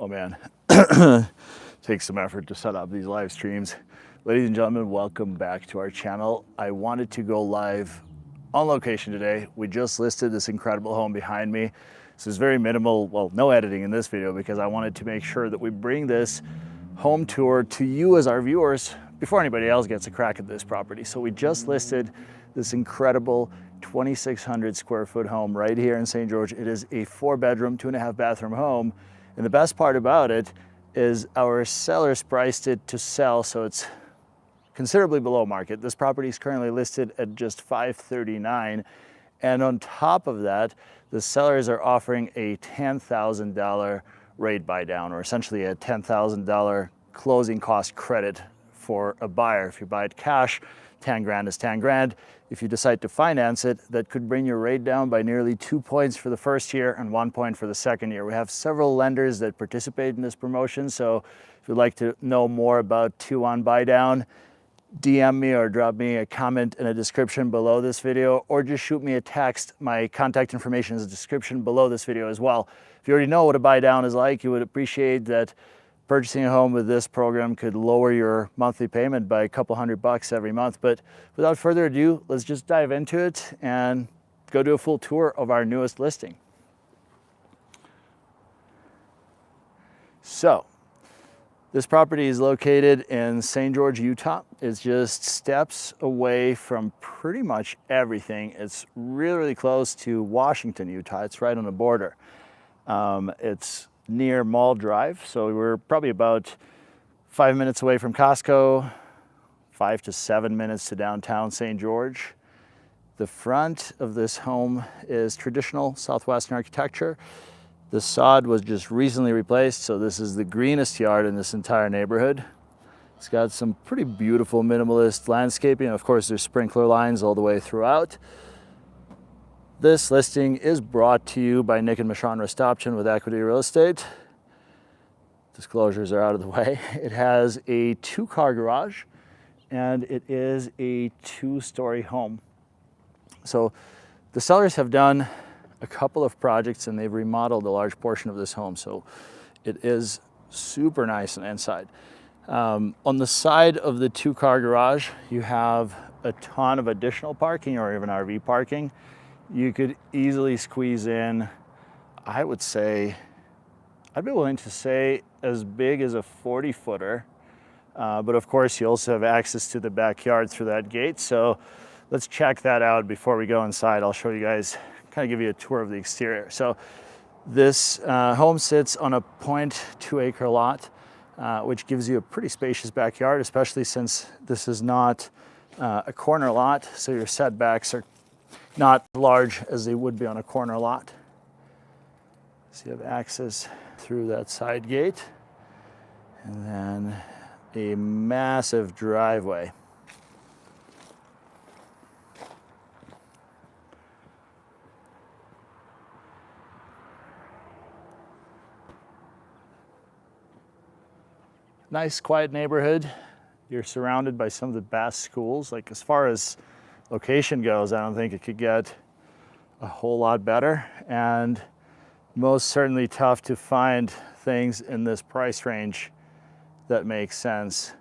Oh man, takes some effort to set up these live streams. Ladies and gentlemen, welcome back to our channel. I wanted to go live on location today. We just listed this incredible home behind me. This is very minimal, well, no editing in this video because I wanted to make sure that we bring this home tour to you as our viewers before anybody else gets a crack at this property. So we just listed this incredible 2,600 square foot home right here in St. George. It is a 4-bedroom, 2.5 bathroom home. And the best part about it is our sellers priced it to sell, so it's considerably below market. This property is currently listed at just $539,000. And on top of that, the sellers are offering a $10,000 rate buy down, or essentially a $10,000 closing cost credit for a buyer. If you buy it cash, 10 grand is 10 grand. If you decide to finance it, that could bring your rate down by nearly 2 points for the first year and 1 point for the second year. We have several lenders that participate in this promotion, so if you'd like to know more about 2-1 buy down, DM me or drop me a comment in a description below this video, or just shoot me a text. My contact information is in the description below this video as well. If you already know what a buy down is like, you would appreciate that purchasing a home with this program could lower your monthly payment by a couple $100 every month. But without further ado, let's just dive into it and go do a full tour of our newest listing. So, this property is located in St. George, Utah. It's just steps away from pretty much everything. It's really, really close to Washington, Utah. It's right on the border. It's near Mall Drive, so we're probably about 5 minutes away from Costco, 5 to 7 minutes to downtown St. George. The front of this home is traditional Southwestern architecture. The sod was just recently replaced, so this is the greenest yard in this entire neighborhood. It's got some pretty beautiful minimalist landscaping. Of course, there's sprinkler lines all the way throughout. This listing is brought to you by Nick and Michon Rastopchin with Equity Real Estate. Disclosures are out of the way. It has a 2-car garage and it is a 2-story home. So the sellers have done a couple of projects and they've remodeled a large portion of this home. So it is super nice on the inside. On the side of the 2-car garage, you have a ton of additional parking or even RV parking. You could easily squeeze in, I would say, I'd be willing to say as big as a 40-footer. But of course, you also have access to the backyard through that gate. So let's check that out before we go inside. I'll show you guys, kind of give you a tour of the exterior. So this home sits on a 0.2 acre lot, which gives you a pretty spacious backyard, especially since this is not a corner lot. So your setbacks are not large as they would be on a corner lot. So you have access through that side gate and then a massive driveway. Nice, quiet neighborhood. You're surrounded by some of the best schools. Like, as far as location goes, I don't think it could get a whole lot better, and most certainly tough to find things in this price range that make sense.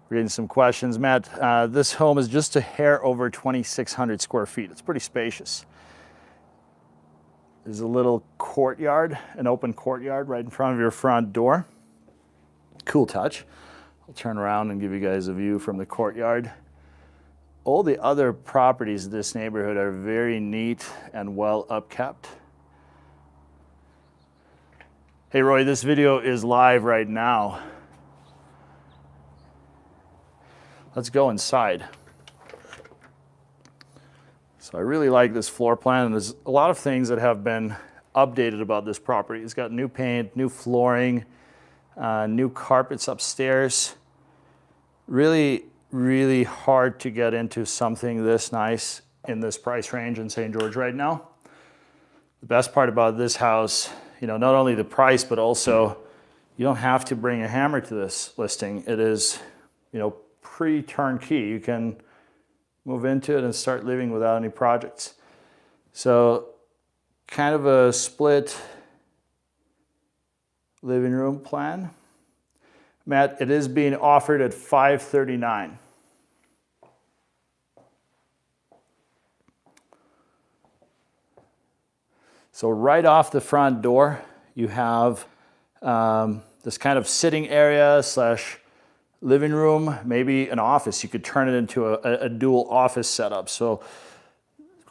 We're getting some questions. Matt, this home is just a hair over 2,600 square feet. It's pretty spacious. There's a little courtyard, an open courtyard right in front of your front door. Cool touch. I'll turn around and give you guys a view from the courtyard. All the other properties in this neighborhood are very neat and well upkept. Hey Roy, this video is live right now. Let's go inside. So I really like this floor plan, and there's a lot of things that have been updated about this property. It's got new paint, new flooring, new carpets upstairs. Really, really hard to get into something this nice in this price range in St. George right now. The best part about this house, you know, not only the price, but also you don't have to bring a hammer to this listing. It is, you know, pre-turnkey. You can move into it and start living without any projects. So kind of a split living room plan. Matt, it is being offered at $539,000. So right off the front door, you have this kind of sitting area slash living room, maybe an office. You could turn it into a dual office setup. So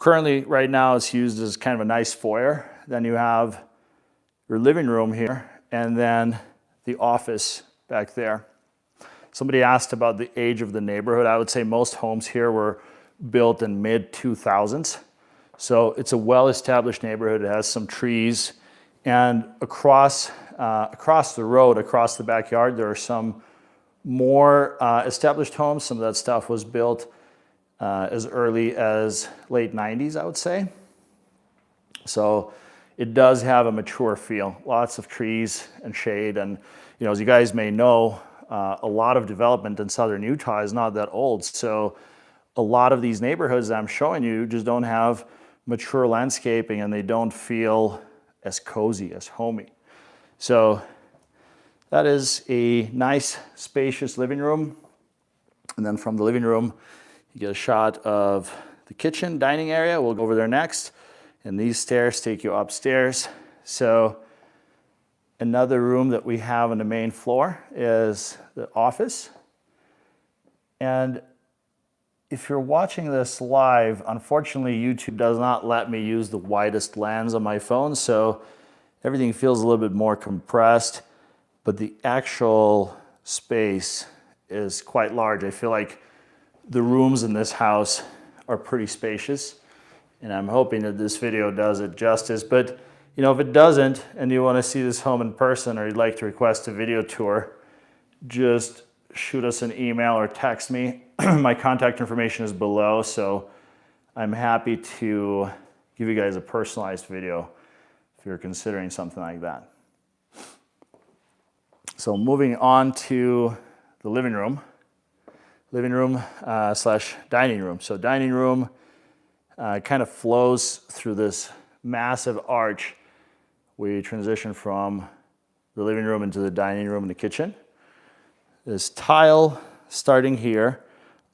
currently, right now, it's used as kind of a nice foyer. Then you have your living room here, and then the office back there. Somebody asked about the age of the neighborhood. I would say most homes here were built in mid-2000s. So it's a well-established neighborhood. It has some trees. And across the road, across the backyard, there are some more established homes. Some of that stuff was built as early as late 90s, I would say. So it does have a mature feel. Lots of trees and shade. And as you guys may know, a lot of development in southern Utah is not that old. So a lot of these neighborhoods that I'm showing you just don't have mature landscaping, and they don't feel as cozy, as homey. So that is a nice, spacious living room. And then from the living room, you get a shot of the kitchen, dining area. We'll go over there next. And these stairs take you upstairs. So another room that we have on the main floor is the office. And if you're watching this live, unfortunately, YouTube does not let me use the widest lens on my phone, so everything feels a little bit more compressed, but the actual space is quite large. I feel like the rooms in this house are pretty spacious, and I'm hoping that this video does it justice. But if it doesn't, and you want to see this home in person, or you'd like to request a video tour, just shoot us an email or text me. My contact information is below, so I'm happy to give you guys a personalized video if you're considering something like that. So moving on to the living room slash dining room. So dining room kind of flows through this massive arch. We transition from the living room into the dining room and the kitchen. This tile starting here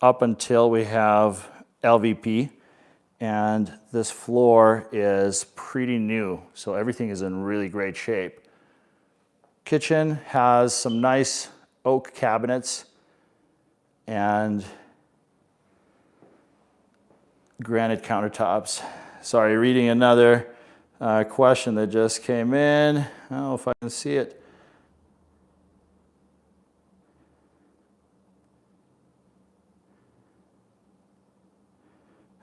up until we have LVP, and this floor is pretty new, so everything is in really great shape. Kitchen has some nice oak cabinets and granite countertops. Sorry, reading another question that just came in. I don't know if I can see it.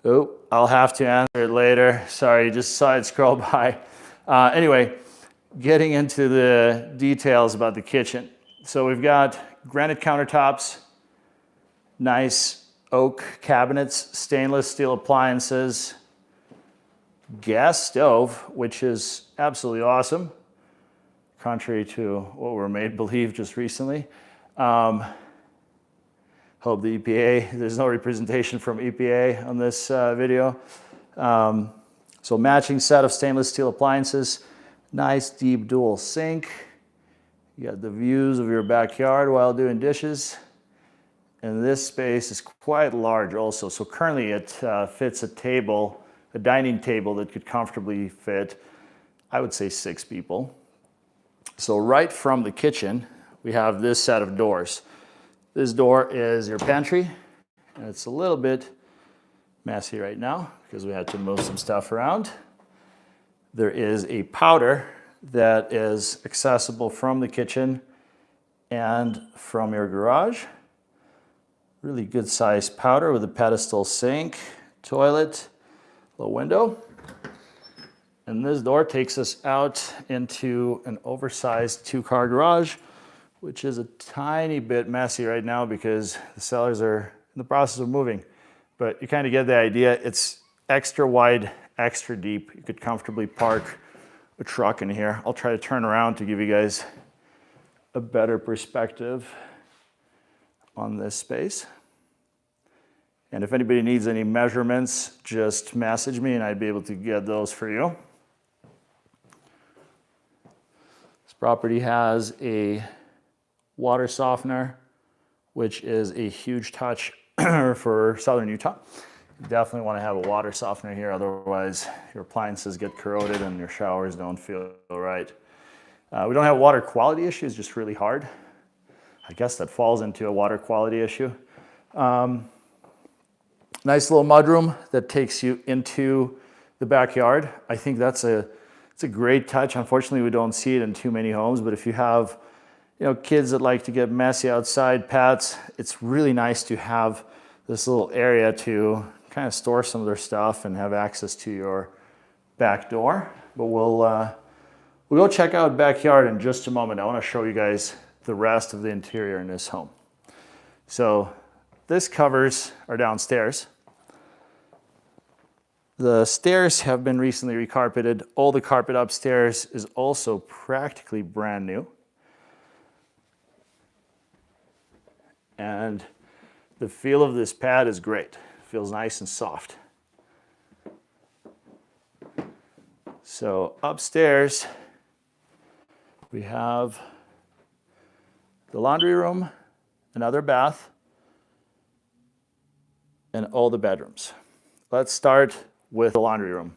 Oh, I'll have to answer it later. Sorry, just saw it scroll by. Anyway, getting into the details about the kitchen. So we've got granite countertops, nice oak cabinets, stainless steel appliances, gas stove, which is absolutely awesome, contrary to what we're made believe just recently. Hope the EPA, there's no representation from EPA on this video. So matching set of stainless steel appliances, nice deep dual sink. You got the views of your backyard while doing dishes. And this space is quite large also. So currently it fits a dining table that could comfortably fit, I would say, 6 people. So right from the kitchen, we have this set of doors. This door is your pantry, and it's a little bit messy right now because we had to move some stuff around. There is a powder that is accessible from the kitchen and from your garage. Really good sized powder with a pedestal sink, toilet, little window. And this door takes us out into an oversized 2-car garage, which is a tiny bit messy right now because the sellers are in the process of moving. But you kind of get the idea. It's extra wide, extra deep. You could comfortably park a truck in here. I'll try to turn around to give you guys a better perspective on this space. And if anybody needs any measurements, just message me and I'd be able to get those for you. Let's Property has a water softener, which is a huge touch for southern Utah. You definitely want to have a water softener here, otherwise your appliances get corroded and your showers don't feel right. We don't have water quality issues, just really hard. I guess that falls into a water quality issue. Nice little mudroom that takes you into the backyard. I think it's a great touch. Unfortunately, we don't see it in too many homes, but if you have kids that like to get messy outside, pets, it's really nice to have this little area to kind of store some of their stuff and have access to your back door. But we'll go check out backyard in just a moment. I want to show you guys the rest of the interior in this home. So this covers our downstairs. The stairs have been recently recarpeted. All the carpet upstairs is also practically brand new. And the feel of this pad is great. Feels nice and soft. So upstairs, we have the laundry room, another bath, and all the bedrooms. Let's start with the laundry room.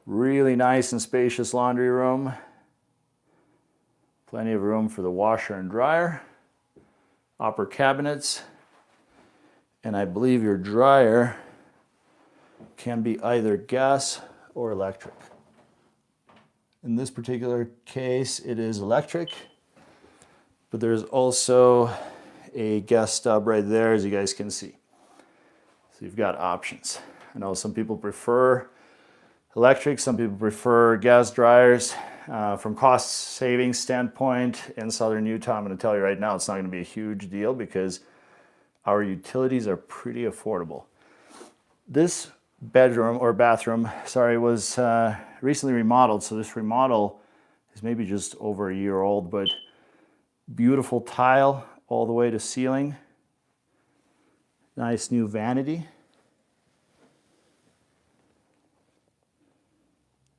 Really nice and spacious laundry room. Plenty of room for the washer and dryer. Upper cabinets. And I believe your dryer can be either gas or electric. In this particular case, it is electric, but there's also a gas stub right there, as you guys can see. So you've got options. I know some people prefer electric, some people prefer gas dryers. From cost savings standpoint in southern Utah, I'm going to tell you right now, it's not going to be a huge deal because our utilities are pretty affordable. This bedroom or bathroom, was recently remodeled. So this remodel is maybe just over a year old, but beautiful tile all the way to ceiling. Nice new vanity.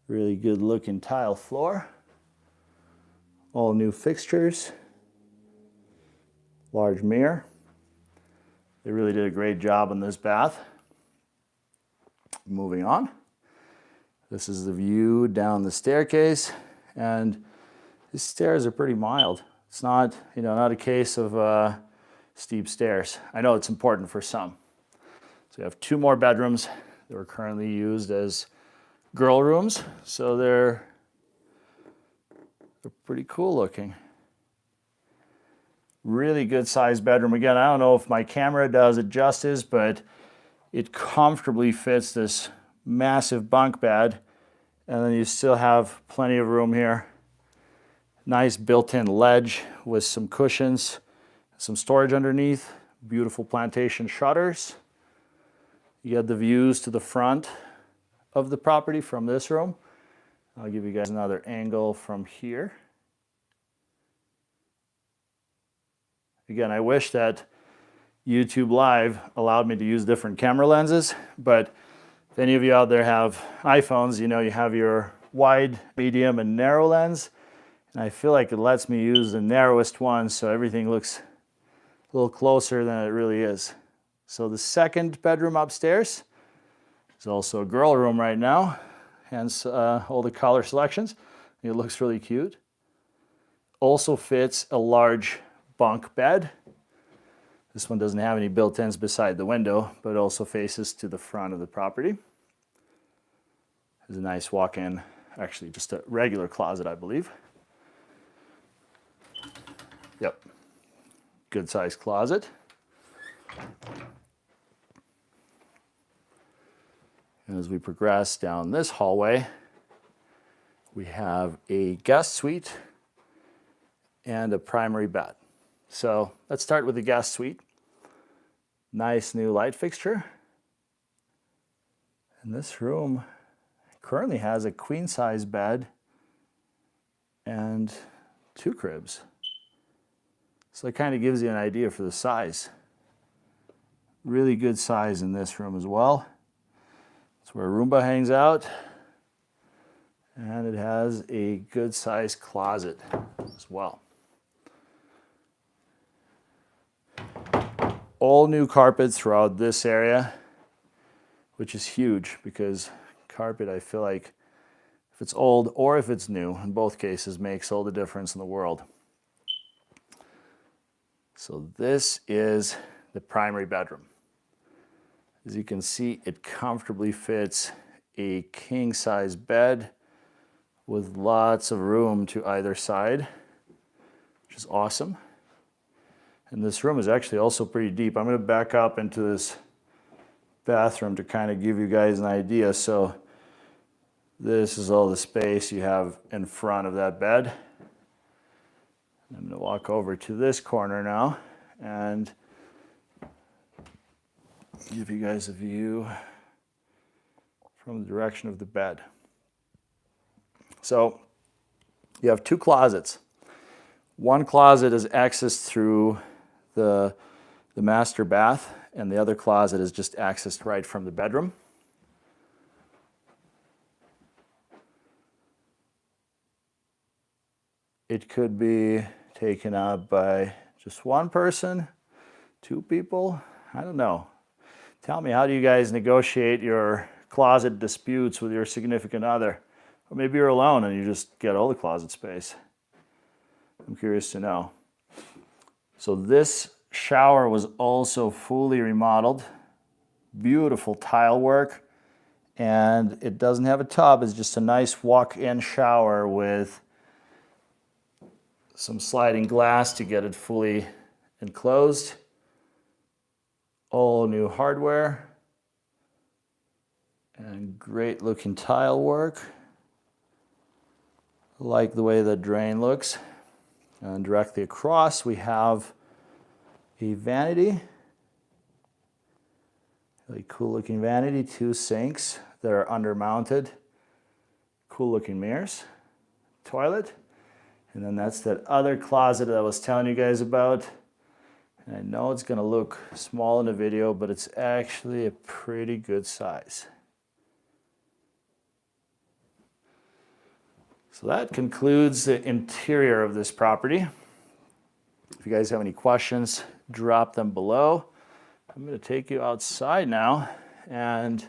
Really good looking tile floor. All new fixtures. Large mirror. They really did a great job on this bath. Moving on. This is the view down the staircase, and these stairs are pretty mild. It's not, not a case of steep stairs. I know it's important for some. So we have two more bedrooms that are currently used as girl rooms, so they're pretty cool looking. Really good sized bedroom. Again, I don't know if my camera does it justice, but it comfortably fits this massive bunk bed, and then you still have plenty of room here. Nice built-in ledge with some cushions, some storage underneath, beautiful plantation shutters. You get the views to the front of the property from this room. I'll give you guys another angle from here. Again, I wish that YouTube Live allowed me to use different camera lenses, but if any of you out there have iPhones, you have your wide, medium, and narrow lens, and I feel like it lets me use the narrowest one so everything looks a little closer than it really is. So the second bedroom upstairs is also a girl room right now, hence all the color selections. It looks really cute. Also fits a large bunk bed. This one doesn't have any built-ins beside the window, but it also faces to the front of the property. There's a nice walk-in, actually just a regular closet, I believe. Yep, good sized closet. And as we progress down this hallway, we have a guest suite and a primary bed. So let's start with the guest suite. Nice new light fixture. And this room currently has a queen size bed and 2 cribs. So it kind of gives you an idea for the size. Really good size in this room as well. That's where Roomba hangs out. And it has a good sized closet as well. All new carpet throughout this area, which is huge because carpet, I feel like if it's old or if it's new, in both cases makes all the difference in the world. So this is the primary bedroom. As you can see, it comfortably fits a king size bed with lots of room to either side, which is awesome. And this room is actually also pretty deep. I'm going to back up into this bathroom to kind of give you guys an idea. So this is all the space you have in front of that bed. I'm going to walk over to this corner now and give you guys a view from the direction of the bed. So you have two closets. One closet is accessed through the master bath, and the other closet is just accessed right from the bedroom. It could be taken up by just one person, two people, I don't know. Tell me, how do you guys negotiate your closet disputes with your significant other? Or maybe you're alone and you just get all the closet space. I'm curious to know. So this shower was also fully remodeled. Beautiful tile work. And it doesn't have a tub. It's just a nice walk-in shower with some sliding glass to get it fully enclosed. All new hardware. And great looking tile work. I like the way the drain looks. And directly across we have a vanity. Really cool looking vanity, two sinks that are undermounted. Cool looking mirrors, toilet. And then that's that other closet that I was telling you guys about. And I know it's gonna look small in the video, but it's actually a pretty good size. So that concludes the interior of this property. If you guys have any questions, drop them below. I'm going to take you outside now and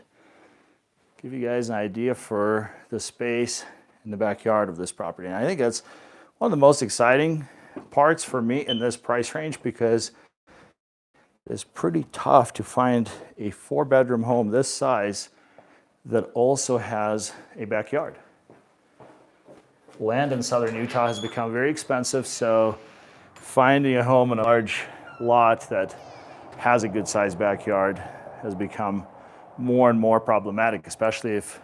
give you guys an idea for the space in the backyard of this property. And I think that's one of the most exciting parts for me in this price range, because it's pretty tough to find a 4-bedroom home this size that also has a backyard. Land in southern Utah has become very expensive, so finding a home in a large lot that has a good sized backyard has become more and more problematic, especially if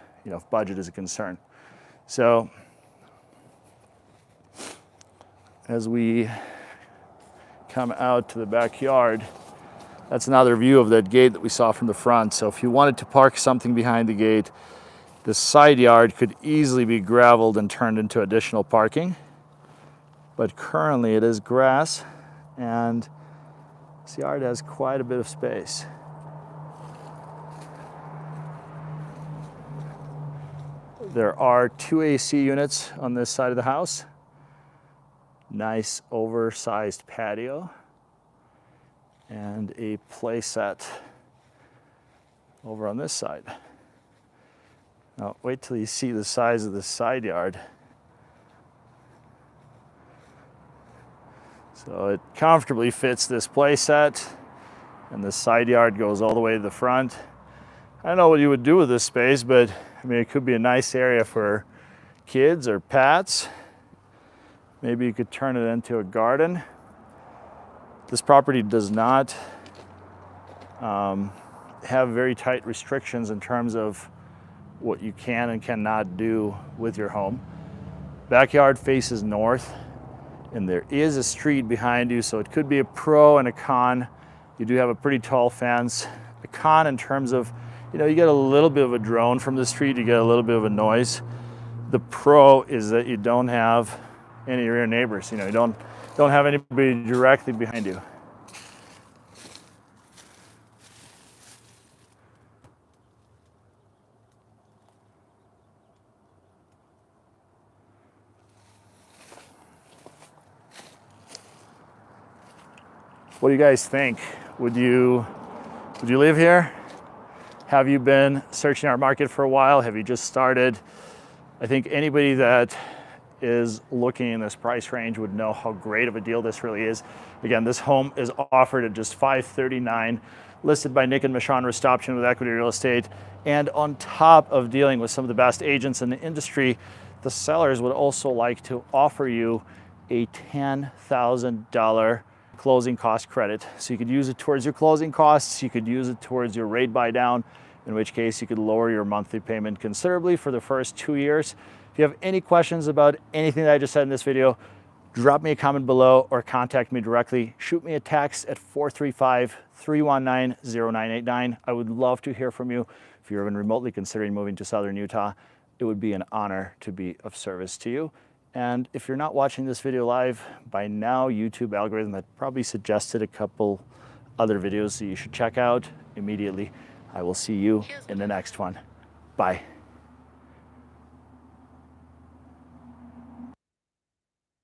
budget is a concern. So as we come out to the backyard, that's another view of that gate that we saw from the front. So if you wanted to park something behind the gate, the side yard could easily be graveled and turned into additional parking. But currently it is grass, and this yard has quite a bit of space. There are 2 AC units on this side of the house. Nice oversized patio and a play set over on this side. Now, wait till you see the size of the side yard. So it comfortably fits this play set, and the side yard goes all the way to the front. I don't know what you would do with this space, but I mean, it could be a nice area for kids or pets. Maybe you could turn it into a garden. This property does not have very tight restrictions in terms of what you can and cannot do with your home. Backyard faces north, and there is a street behind you, so it could be a pro and a con. You do have a pretty tall fence. A con in terms of, you get a little bit of a drone from the street, you get a little bit of a noise. The pro is that you don't have any rear neighbors. You don't have anybody directly behind you. What do you guys think? Would you live here? Have you been searching our market for a while? Have you just started? I think anybody that is looking in this price range would know how great of a deal this really is. Again, this home is offered at just $539, listed by Nick and Michon Rastopchin with Equity Real Estate. And on top of dealing with some of the best agents in the industry, the sellers would also like to offer you a $10,000 closing cost credit. So you could use it towards your closing costs, you could use it towards your rate buy down, in which case you could lower your monthly payment considerably for the first 2 years. If you have any questions about anything that I just said in this video, drop me a comment below or contact me directly. Shoot me a text at 435-319-0989. I would love to hear from you. If you're even remotely considering moving to Southern Utah, it would be an honor to be of service to you. And if you're not watching this video live, by now YouTube algorithm had probably suggested a couple other videos that you should check out immediately. I will see you in the next one. Bye.